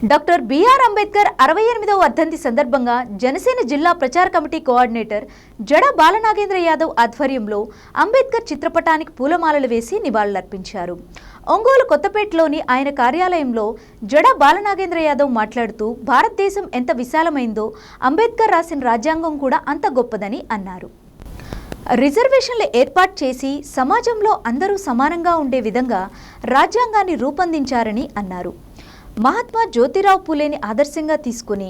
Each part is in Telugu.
డాక్టర్ బిఆర్ అంబేద్కర్ 68వ వర్ధంతి సందర్భంగా జనసేన జిల్లా ప్రచార కమిటీ కోఆర్డినేటర్ జడ బాలనాగేంద్ర యాదవ్ ఆధ్వర్యంలో అంబేద్కర్ చిత్రపటానికి పూలమాలలు వేసి నివాళులర్పించారు. ఒంగోలు కొత్తపేటలోని ఆయన కార్యాలయంలో జడ బాలనాగేంద్ర యాదవ్ మాట్లాడుతూ భారతదేశం ఎంత విశాలమైందో అంబేద్కర్ రాసిన రాజ్యాంగం కూడా అంత గొప్పదని అన్నారు. రిజర్వేషన్లు ఏర్పాటు చేసి సమాజంలో అందరూ సమానంగా ఉండే విధంగా రాజ్యాంగాన్ని రూపొందించారని అన్నారు. మహాత్మా జ్యోతిరావు పూలేని ఆదర్శంగా తీసుకుని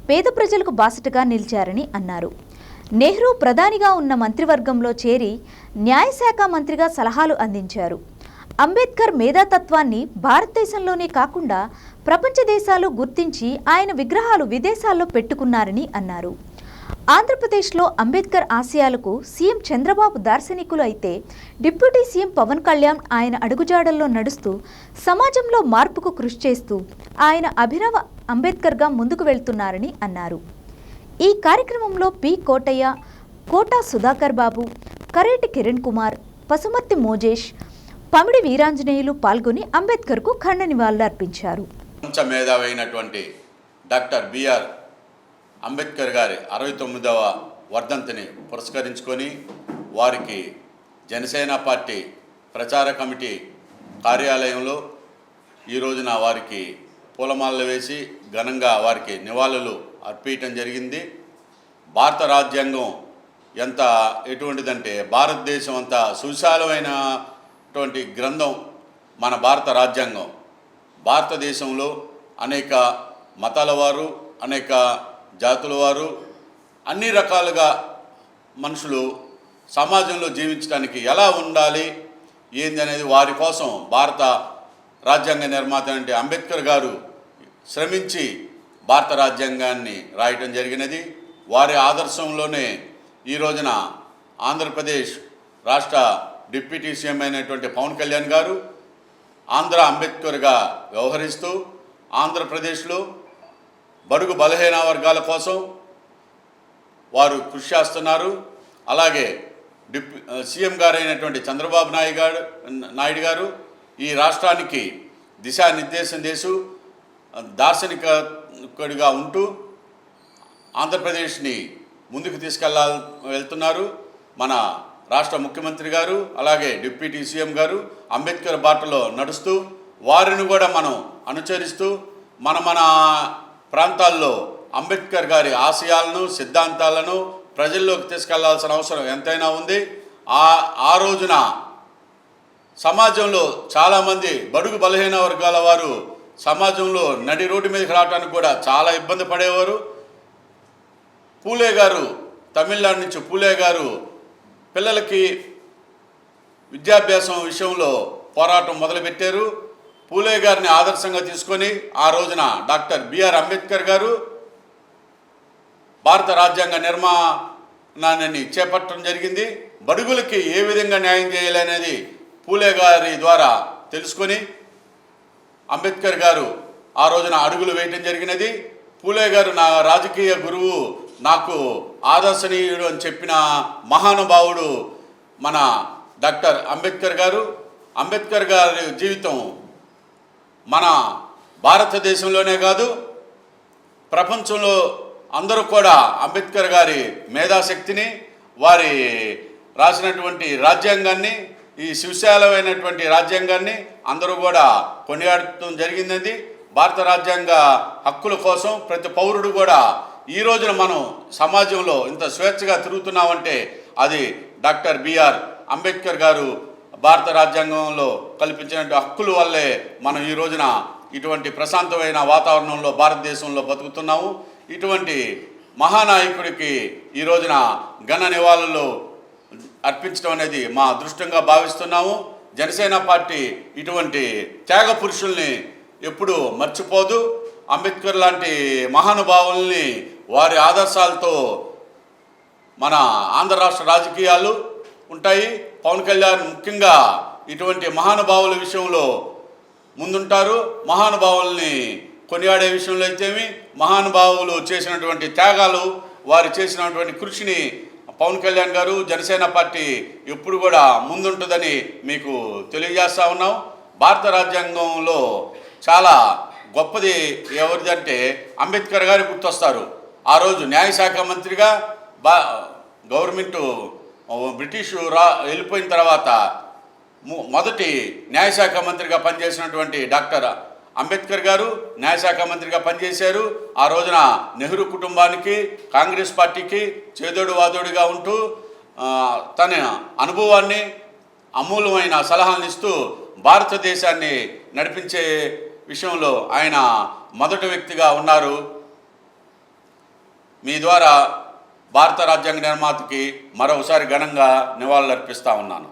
పేద ప్రజలకు బాసటగా నిలిచారని అన్నారు. నెహ్రూ ప్రధానిగా ఉన్న మంత్రివర్గంలో చేరి న్యాయశాఖ మంత్రిగా సలహాలు అందించారు. అంబేద్కర్ మేధాతత్వాన్ని భారతదేశంలోనే కాకుండా ప్రపంచ దేశాలు గుర్తించి ఆయన విగ్రహాలు విదేశాల్లో పెట్టుకున్నారని అన్నారు. ఆంధ్రప్రదేశ్లో అంబేద్కర్ ఆశయాలకు సీఎం చంద్రబాబు దార్శనికులు అయితే డిప్యూటీ సీఎం పవన్ కళ్యాణ్ ఆయన అడుగుజాడల్లో నడుస్తూ సమాజంలో మార్పుకు కృషి చేస్తూ ఆయన అభినవ అంబేద్కర్గా ముందుకు వెళ్తున్నారని అన్నారు. ఈ కార్యక్రమంలో పి కోటయ్య, కోటా సుధాకర్ బాబు, కరేటి కిరణ్ కుమార్, పసుమర్తి మోజేష్, పమిడి వీరాంజనేయులు పాల్గొని అంబేద్కర్కు ఖండ నివాళులు అర్పించారు. మేధావైనటువంటి డాక్టర్ బిఆర్ అంబేద్కర్ గారి 69వ వర్ధంతిని పురస్కరించుకొని వారికి జనసేన పార్టీ ప్రచార కమిటీ కార్యాలయంలో ఈ రోజున వారికి పూలమాలలు వేసి ఘనంగా వారికి నివాళులు అర్పించడం జరిగింది. భారత రాజ్యాంగం ఎటువంటిదంటే భారతదేశం అంత సువిశాలమైనటువంటి గ్రంథం మన భారత రాజ్యాంగం. భారతదేశంలో అనేక మతాల వారు, అనేక జాతుల వారు, అన్ని రకాలుగా మనుషులు సమాజంలో జీవించడానికి ఎలా ఉండాలి ఏంది అనేది వారి కోసం భారత రాజ్యాంగ నిర్మాత అంటే అంబేద్కర్ గారు శ్రమించి భారత రాజ్యాంగాన్ని రాయటం జరిగినది. వారి ఆదర్శంలోనే ఈ రోజున ఆంధ్రప్రదేశ్ రాష్ట్ర డిప్యూటీ సీఎం అయినటువంటి పవన్ కళ్యాణ్ గారు ఆంధ్ర అంబేద్కర్గా వ్యవహరిస్తూ ఆంధ్రప్రదేశ్లో బడుగు బలహీన వర్గాల కోసం వారు కృషి చేస్తున్నారు. అలాగే సీఎం గారైనటువంటి చంద్రబాబు నాయుడు గారు ఈ రాష్ట్రానికి దిశానిర్దేశం చేస్తూ దార్శనికుడిగా ఉంటూ ఆంధ్రప్రదేశ్ని ముందుకు వెళ్తున్నారు. మన రాష్ట్ర ముఖ్యమంత్రి గారు అలాగే డిప్యూటీ సీఎం గారు అంబేద్కర్ బాటలో నడుస్తూ వారిని కూడా మనం అనుసరిస్తూ మన ప్రాంతాల్లో అంబేద్కర్ గారి ఆశయాలను, సిద్ధాంతాలను ప్రజల్లోకి తీసుకెళ్లాల్సిన అవసరం ఎంతైనా ఉంది. ఆ రోజున సమాజంలో చాలామంది బడుగు బలహీన వర్గాల వారు సమాజంలో నడి రోడ్డు మీదకి రావడానికి కూడా చాలా ఇబ్బంది పడేవారు. పూలే గారు, తమిళనాడు నుంచి పూలే గారు పిల్లలకి విద్యాభ్యాసం విషయంలో పోరాటం మొదలుపెట్టారు. పూలే గారిని ఆదర్శంగా తీసుకొని ఆ రోజున డాక్టర్ బిఆర్ అంబేద్కర్ గారు భారత రాజ్యాంగ నిర్మాణాన్ని చేపట్టడం జరిగింది. బడుగులకి ఏ విధంగా న్యాయం చేయాలనేది పూలే గారి ద్వారా తెలుసుకొని అంబేద్కర్ గారు ఆ రోజున అడుగులు వేయటం జరిగినది. పూలే గారు నా రాజకీయ గురువు, నాకు ఆదర్శనీయుడు అని చెప్పిన మహానుభావుడు మన డాక్టర్ అంబేద్కర్ గారు. అంబేద్కర్ గారి జీవితం మన భారతదేశంలోనే కాదు ప్రపంచంలో అందరూ కూడా అంబేద్కర్ గారి మేధాశక్తిని, వారి రాసినటువంటి రాజ్యాంగాన్ని, ఈ సువిశాలమైనటువంటి రాజ్యాంగాన్ని అందరూ కూడా కొనియాడటం జరిగింది. భారత రాజ్యాంగ హక్కుల కోసం ప్రతి పౌరుడు కూడా ఈ రోజున మనం సమాజంలో ఇంత స్వేచ్ఛగా తిరుగుతున్నామంటే అది డాక్టర్ బిఆర్ అంబేద్కర్ గారు భారత రాజ్యాంగంలో కల్పించిన హక్కుల వల్లే మనం ఈ రోజున ఇటువంటి ప్రశాంతమైన వాతావరణంలో భారతదేశంలో బతుకుతున్నాము. ఇటువంటి మహానాయకుడికి ఈ రోజున ఘన నివాళులు అర్పించడం అనేది మా అదృష్టంగా భావిస్తున్నాము. జనసేన పార్టీ ఇటువంటి త్యాగ పురుషుల్ని ఎప్పుడూ మర్చిపోదు. అంబేద్కర్ లాంటి మహానుభావుల్ని వారి ఆదర్శాలతో మన ఆంధ్ర రాష్ట్ర రాజకీయాలు ఉంటాయి. పవన్ కళ్యాణ్ ముఖ్యంగా ఇటువంటి మహానుభావుల విషయంలో ముందుంటారు. మహానుభావుల్ని కొనియాడే విషయంలో అయితేమి, మహానుభావులు చేసినటువంటి త్యాగాలు, వారు చేసినటువంటి కృషిని పవన్ కళ్యాణ్ గారు, జనసేన పార్టీ ఎప్పుడు కూడా ముందుంటుందని మీకు తెలియజేస్తా ఉన్నాం. భారత రాజ్యాంగంలో చాలా గొప్పది ఎవరిదంటే అంబేద్కర్ గారు గుర్తొస్తారు. ఆ రోజు న్యాయశాఖ మంత్రిగా గవర్నమెంటు బ్రిటిషు వెళ్ళిపోయిన తర్వాత మొదటి న్యాయశాఖ మంత్రిగా పనిచేసినటువంటి డాక్టర్ అంబేద్కర్ గారు న్యాయశాఖ మంత్రిగా పనిచేశారు. ఆ రోజున నెహ్రూ కుటుంబానికి, కాంగ్రెస్ పార్టీకి చేదోడు వాదోడుగా ఉంటూ తన అనుభవాన్ని, అమూల్యమైన సలహాలను ఇస్తూ భారతదేశాన్ని నడిపించే విషయంలో ఆయన మొదటి వ్యక్తిగా ఉన్నారు. మీ ద్వారా భారత రాజ్యాంగ నిర్మాతకి మరోసారి ఘనంగా నివాళులర్పిస్తా ఉన్నాను.